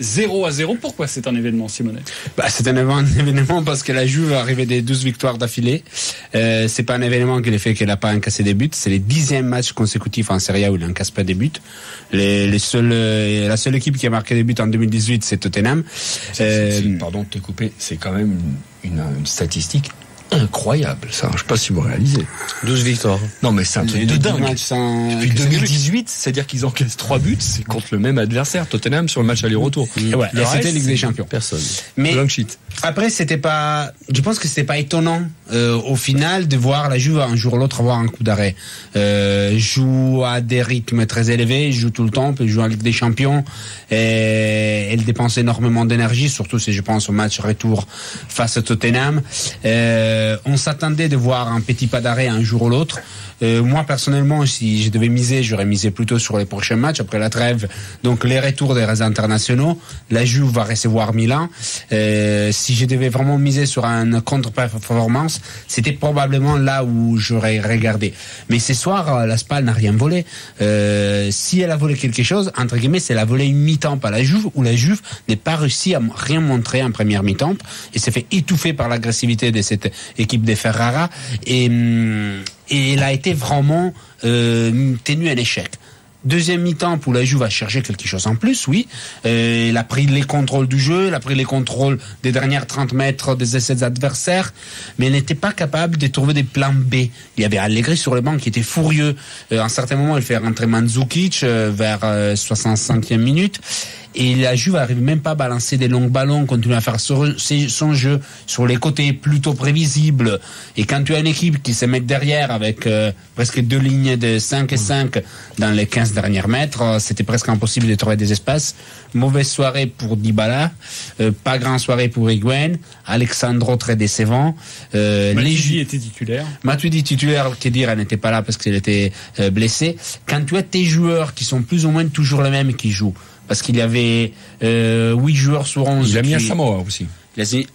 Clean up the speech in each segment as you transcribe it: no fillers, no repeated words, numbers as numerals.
0-0. Pourquoi c'est un événement, Simone? C'est un événement parce que la Juve est arrivée des 12 victoires d'affilée. C'est pas un événement qui le fait qu'elle n'a pas encaissé des buts. C'est les 10e matchs consécutifs en Serie A où il n'encasse pas des buts. La seule équipe qui a marqué des buts en 2018, c'est Tottenham. Pardon de te couper, c'est quand même une statistique incroyable, ça. Je sais pas si vous réalisez. 12 victoires. Non, mais c'est un truc de dingue. Depuis 2018, c'est-à-dire qu'ils encaissent 3 buts, c'est contre le même adversaire, Tottenham, sur le match aller-retour. Ouais, et c'était Ligue des Champions. Personne. Mais Blank sheet. après, je pense que c'était pas étonnant, au final, de voir la Juve un jour ou l'autre avoir un coup d'arrêt. Joue à des rythmes très élevés, joue tout le temps, puis joue en Ligue des Champions, et elle dépense énormément d'énergie, surtout si je pense au match retour face à Tottenham. On s'attendait de voir un petit pas d'arrêt un jour ou l'autre. Moi, personnellement, si je devais miser, j'aurais misé plutôt sur les prochains matchs après la trêve. Donc, les retours des réseaux internationaux. La Juve va recevoir Milan. Si je devais vraiment miser sur une contre-performance, c'était probablement là où j'aurais regardé. Mais ce soir, la Spal n'a rien volé. Si elle a volé quelque chose, entre guillemets, c'est la volée une mi-temps par la Juve, où la Juve n'est pas réussi à rien montrer en première mi-temps et s'est fait étouffer par l'agressivité de cette équipe de Ferrara. Et elle a été vraiment tenue à l'échec. Deuxième mi-temps, pour la Juve, a cherché quelque chose en plus, oui. Elle a pris les contrôles du jeu, elle a pris les contrôles des dernières 30 mètres des essais adversaires, mais elle n'était pas capable de trouver des plans B. Il y avait Allegri sur le banc qui était furieux. À un certain moment, il fait rentrer Mandzukic vers 65e minute. Et la Juve n'arrive même pas à balancer des longs ballons, continue à faire son jeu sur les côtés plutôt prévisibles. Et quand tu as une équipe qui se met derrière avec presque 2 lignes de 5 et 5 dans les 15 derniers mètres, c'était presque impossible de trouver des espaces. Mauvaise soirée pour Dybala, pas grande soirée pour Higuaín, Alexandro très décevant. Matuidi était titulaire. Matuidi titulaire, que dire, elle n'était pas là parce qu'elle était blessée. Quand tu as tes joueurs qui sont plus ou moins toujours les mêmes qui jouent, parce qu'il y avait 8 joueurs sur 11. Il a mis Samoa aussi.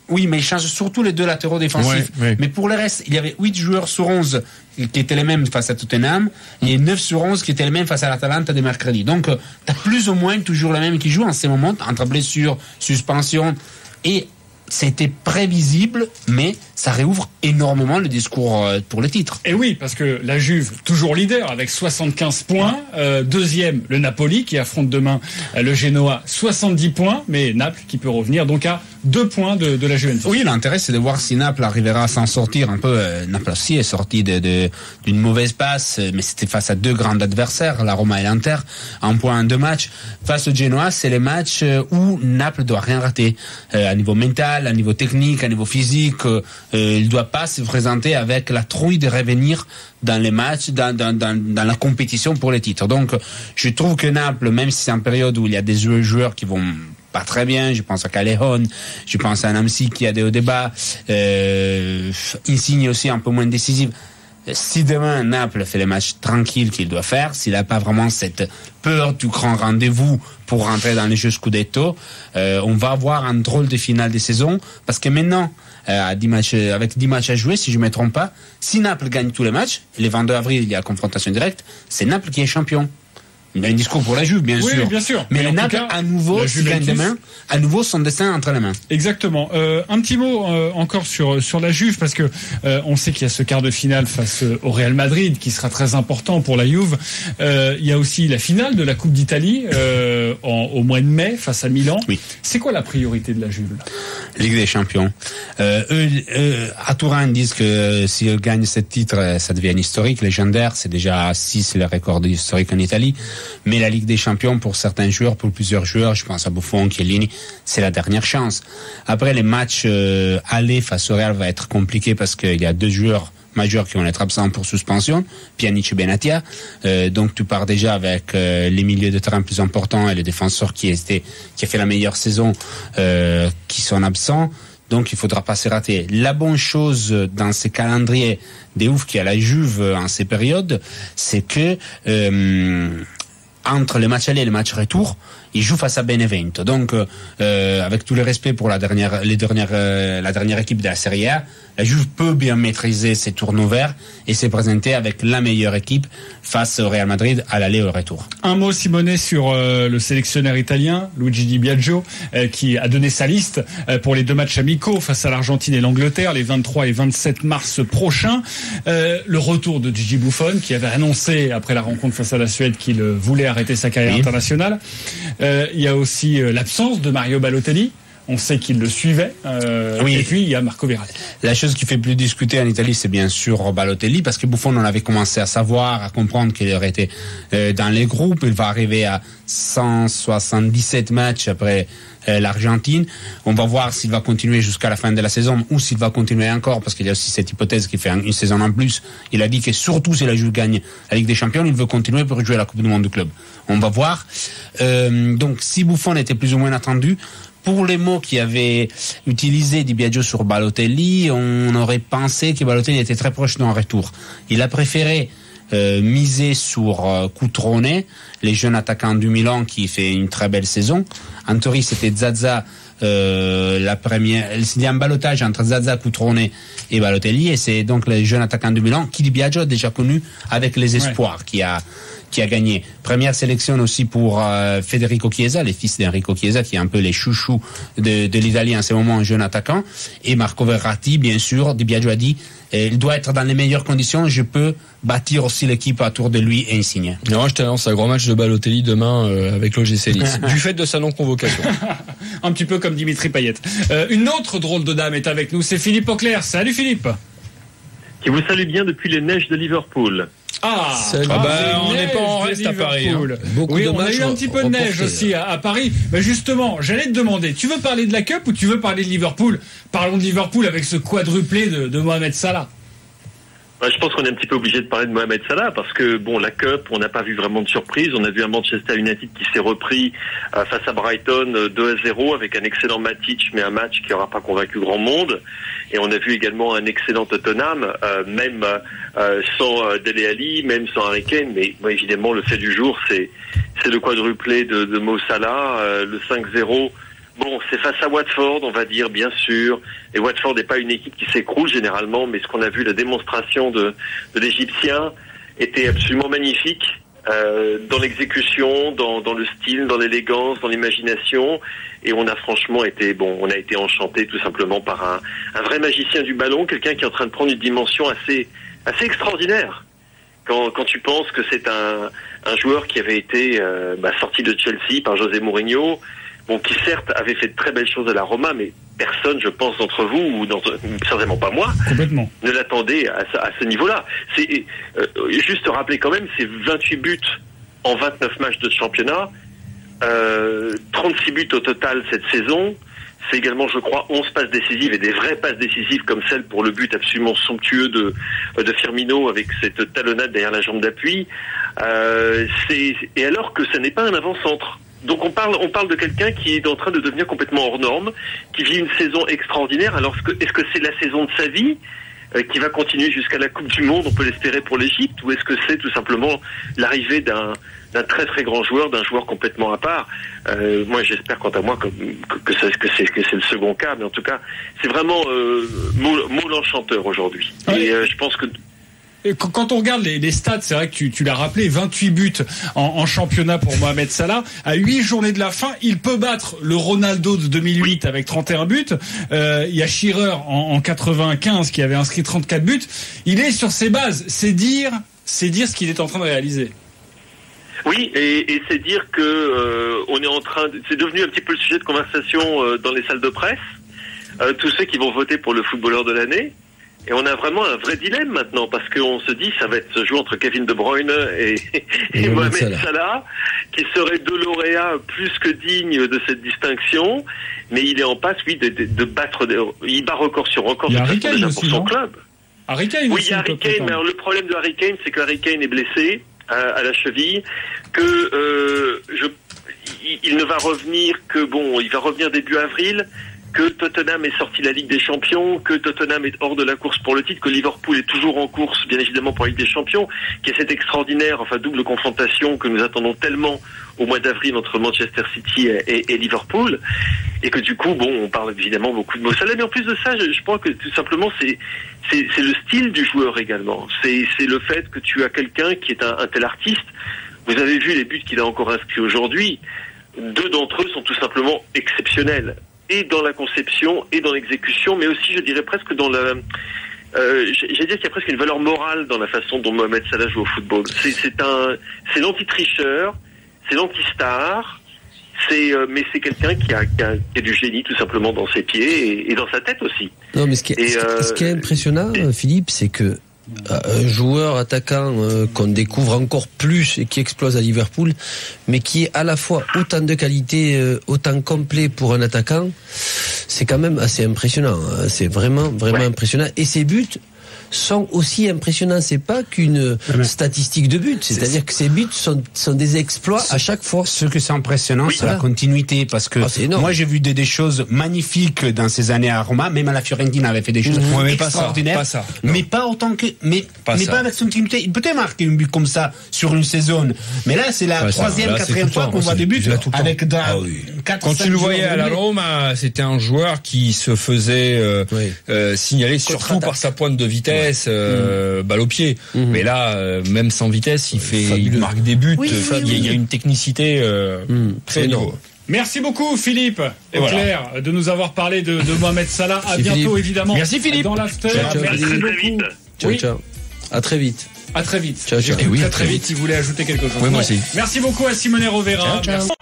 Oui, mais il change surtout les deux latéraux défensifs. Ouais. Mais pour le reste, il y avait 8 joueurs sur 11 qui étaient les mêmes face à Tottenham et 9 sur 11 qui étaient les mêmes face à l'Atalanta de mercredi. Donc, tu as plus ou moins toujours les mêmes qui jouent en ces moments, entre blessures, suspension, et c'était prévisible, mais ça réouvre énormément le discours pour le titre. Et oui, parce que la Juve, toujours leader avec 75 points. Deuxième, le Napoli qui affronte demain le Genoa, 70 points, mais Naples qui peut revenir donc à 2 points de la Juventus. Oui, l'intérêt c'est de voir si Naples arrivera à s'en sortir un peu. Naples aussi est sorti d'une mauvaise passe, mais c'était face à 2 grands adversaires, la Roma et l'Inter, un point en 2 matchs. Face au Genoa, c'est les matchs où Naples doit rien rater, à niveau mental, à niveau technique, à niveau physique. Il doit pas se présenter avec la trouille de revenir dans les matchs, dans la compétition pour les titres. Donc, je trouve que Naples, même si c'est une période où il y a des joueurs qui vont pas très bien, je pense à Callejon, je pense à Namsi qui a des hauts débats, Insigne aussi un peu moins décisif. Si demain Naples fait les matchs tranquilles qu'il doit faire, s'il n'a pas vraiment cette peur du grand rendez-vous pour rentrer dans les jeux Scudetto, on va avoir un drôle de finale de saison, parce que maintenant, avec 10 matchs à jouer, si je ne me trompe pas, si Naples gagne tous les matchs, le 22 avril, il y a confrontation directe, c'est Naples qui est champion. Il y a un discours pour la Juve, bien sûr. Oui, bien sûr. Mais Naples, à nouveau, s'il gagne demain, à nouveau, son destin entre les mains. Exactement. Un petit mot encore sur la Juve, parce que on sait qu'il y a ce quart de finale face au Real Madrid, qui sera très important pour la Juve. Il y a aussi la finale de la Coupe d'Italie au mois de mai face à Milan. Oui. C'est quoi la priorité de la Juve là ? Ligue des Champions. À Turin, ils disent que s'ils gagnent ce titre, ça devient historique, légendaire. C'est déjà 6 le record historique en Italie. Mais la Ligue des Champions, pour certains joueurs, pour plusieurs joueurs, je pense à Buffon, Chiellini, c'est la dernière chance. Après, les matchs aller face au Real va être compliqué parce qu'il y a 2 joueurs majeurs qui vont être absents pour suspension, Pjanic et Benatia. Donc tu pars déjà avec les milieux de terrain plus importants et les défenseurs qui a fait la meilleure saison qui sont absents. Donc il faudra pas se rater. La bonne chose dans ces calendriers des ouf qu'il y a la Juve en ces périodes, c'est que entre les matchs aller et les matchs retour, il joue face à Benevento. Donc, avec tout le respect pour la dernière équipe de la Serie A, la Juve peut bien maîtriser ses turnovers et s'est présentée avec la meilleure équipe face au Real Madrid à l'aller et au retour. Un mot, Simone, sur le sélectionneur italien, Luigi Di Biagio, qui a donné sa liste pour les 2 matchs amicaux face à l'Argentine et l'Angleterre, les 23 et 27 mars prochains. Le retour de Gigi Buffon, qui avait annoncé, après la rencontre face à la Suède, qu'il voulait arrêter sa carrière internationale. Il y a aussi l'absence de Mario Balotelli. On sait qu'il le suivait. Et puis, il y a Marco Verratti. La chose qui fait plus discuter en Italie, c'est bien sûr Balotelli, parce que Buffon, on avait commencé à savoir, à comprendre qu'il aurait été dans les groupes. Il va arriver à 177 matchs après l'Argentine. On va voir s'il va continuer jusqu'à la fin de la saison ou s'il va continuer encore, parce qu'il y a aussi cette hypothèse qu'il fait une saison en plus. Il a dit que surtout si la Juve gagne la Ligue des Champions, il veut continuer pour jouer la Coupe du Monde du club. On va voir. Donc, si Buffon était plus ou moins attendu, pour les mots qu'il avait utilisés Di Biagio sur Balotelli, on aurait pensé que Balotelli était très proche d'un retour. Il a préféré miser sur Cutrone, les jeunes attaquants du Milan, qui fait une très belle saison. En théorie, c'était Zaza la première. Il y a un balotage entre Zaza, Cutrone et Balotelli, et c'est donc les jeunes attaquants du Milan qui Di Biagio a déjà connu avec les espoirs, qui a gagné. Première sélection aussi pour Federico Chiesa, le fils d'Enrico Chiesa, qui est un peu les chouchous de l'Italie en ce moment, un jeune attaquant. Et Marco Verratti, bien sûr. Di Biagio a dit, il doit être dans les meilleures conditions, je peux bâtir aussi l'équipe autour de lui et Insigne. Non, je t'annonce un grand match de Balotelli demain avec l'OGC Nice, du fait de sa non-convocation. Un petit peu comme Dimitri Payet. Une autre drôle de dame est avec nous, c'est Philippe Auclair. Salut Philippe. Qui vous salue bien depuis les neiges de Liverpool. On n'est pas en reste à Paris. Oui, on a eu un petit peu de neige aussi à Paris. Mais justement, j'allais te demander, tu veux parler de la Cup ou tu veux parler de Liverpool? Parlons de Liverpool avec ce quadruplé de Mohamed Salah. Je pense qu'on est un petit peu obligé de parler de Mohamed Salah parce que la Cup, on n'a pas vu vraiment de surprise. On a vu un Manchester United qui s'est repris face à Brighton 2-0 avec un excellent Matic, mais un match qui n'aura pas convaincu grand monde. Et on a vu également un excellent Tottenham, même sans Dele Alli, même sans Harry Kane. Mais évidemment, le fait du jour, c'est le quadruplé de Mo Salah, le 5-0. Bon, c'est face à Watford, on va dire, bien sûr. Et Watford n'est pas une équipe qui s'écroule généralement, mais ce qu'on a vu, la démonstration de l'Égyptien était absolument magnifique dans l'exécution, dans le style, dans l'élégance, dans l'imagination. Et on a franchement été, on a été enchanté tout simplement par un vrai magicien du ballon, quelqu'un qui est en train de prendre une dimension assez extraordinaire. Quand tu penses que c'est un joueur qui avait été sorti de Chelsea par José Mourinho, qui certes avait fait de très belles choses à la Roma, mais personne, je pense, d'entre vous, ou certainement pas moi, complètement, ne l'attendait à ce niveau-là. C'est juste rappeler quand même, c'est 28 buts en 29 matchs de championnat, 36 buts au total cette saison. C'est également, je crois, 11 passes décisives et des vraies passes décisives comme celle pour le but absolument somptueux de Firmino avec cette talonnade derrière la jambe d'appui. Et alors que ce n'est pas un avant-centre. Donc on parle de quelqu'un qui est en train de devenir complètement hors norme, qui vit une saison extraordinaire. Alors est-ce que c'est la saison de sa vie qui va continuer jusqu'à la Coupe du Monde, on peut l'espérer pour l'Égypte, ou est-ce que c'est tout simplement l'arrivée d'un très très grand joueur, d'un joueur complètement à part? Moi j'espère quant à moi que c'est le second cas, mais en tout cas c'est vraiment mot l'enchanteur aujourd'hui. Et je pense que quand on regarde les stats, c'est vrai que tu l'as rappelé, 28 buts en championnat pour Mohamed Salah. À 8 journées de la fin, il peut battre le Ronaldo de 2008 avec 31 buts. Il y a Shearer en 95 qui avait inscrit 34 buts. Il est sur ses bases. C'est dire ce qu'il est en train de réaliser. Oui, et c'est dire que on est c'est devenu un petit peu le sujet de conversation dans les salles de presse. Tous ceux qui vont voter pour le footballeur de l'année. Et on a vraiment un vrai dilemme maintenant, parce qu'on se dit ça va être ce jeu entre Kevin De Bruyne et Mohamed Salah, qui serait deux lauréats plus que dignes de cette distinction, mais il est en passe, de battre, il bat record sur record de déjà pour aussi, son club. Harry Kane oui, il y a Harry Kane, mais alors le problème de Harry Kane, c'est que Harry Kane est blessé à la cheville, que il ne va revenir il va revenir début avril. que Tottenham est sorti de la Ligue des Champions, que Tottenham est hors de la course pour le titre, que Liverpool est toujours en course, bien évidemment, pour la Ligue des Champions, qu'il y a cette extraordinaire, double confrontation que nous attendons tellement au mois d'avril entre Manchester City et Liverpool, et que du coup, on parle évidemment beaucoup de Mo Salah, mais en plus de ça, je pense que tout simplement, c'est le style du joueur également. C'est le fait que tu as quelqu'un qui est un tel artiste. Vous avez vu les buts qu'il a encore inscrits aujourd'hui. 2 d'entre eux sont tout simplement exceptionnels, et dans la conception et dans l'exécution, mais aussi, je dirais, presque dans la... j'ai dit qu'il y a presque une valeur morale dans la façon dont Mohamed Salah joue au football. C'est l'anti-tricheur, c'est l'anti-star, mais c'est quelqu'un qui a du génie tout simplement dans ses pieds et dans sa tête aussi. Non, mais ce qui est impressionnant, Philippe, c'est que un joueur attaquant qu'on découvre encore plus et qui explose à Liverpool, mais qui est à la fois autant de qualité, autant complet pour un attaquant, c'est quand même assez impressionnant. C'est vraiment impressionnant. Et ses buts sont aussi impressionnants. C'est pas qu'une statistique de but. C'est-à-dire que ces buts sont des exploits à chaque fois. Ce que c'est impressionnant, c'est la continuité, parce que moi j'ai vu des choses magnifiques dans ces années à Roma, même à la Fiorentina avait fait des choses extraordinaires, mais pas autant que, mais pas avec son continuité. Il peut marquer un but comme ça sur une saison, mais là c'est la troisième, quatrième fois qu'on voit des buts avec 4. Quand tu le voyais à la Roma, c'était un joueur qui se faisait signaler surtout par sa pointe de vitesse. Balle au pied. Mais là, même sans vitesse, il marque des buts. Il y a une technicité très énorme. Merci beaucoup, Philippe et Claire, de nous avoir parlé de Mohamed Salah. À bientôt, évidemment. Merci, Philippe. Dans l'after. Merci beaucoup. Ciao. À très vite. À très vite. Ciao. Très vite. Il voulait ajouter quelque chose. Oui, moi aussi. Merci beaucoup à Simone Rovera. Merci.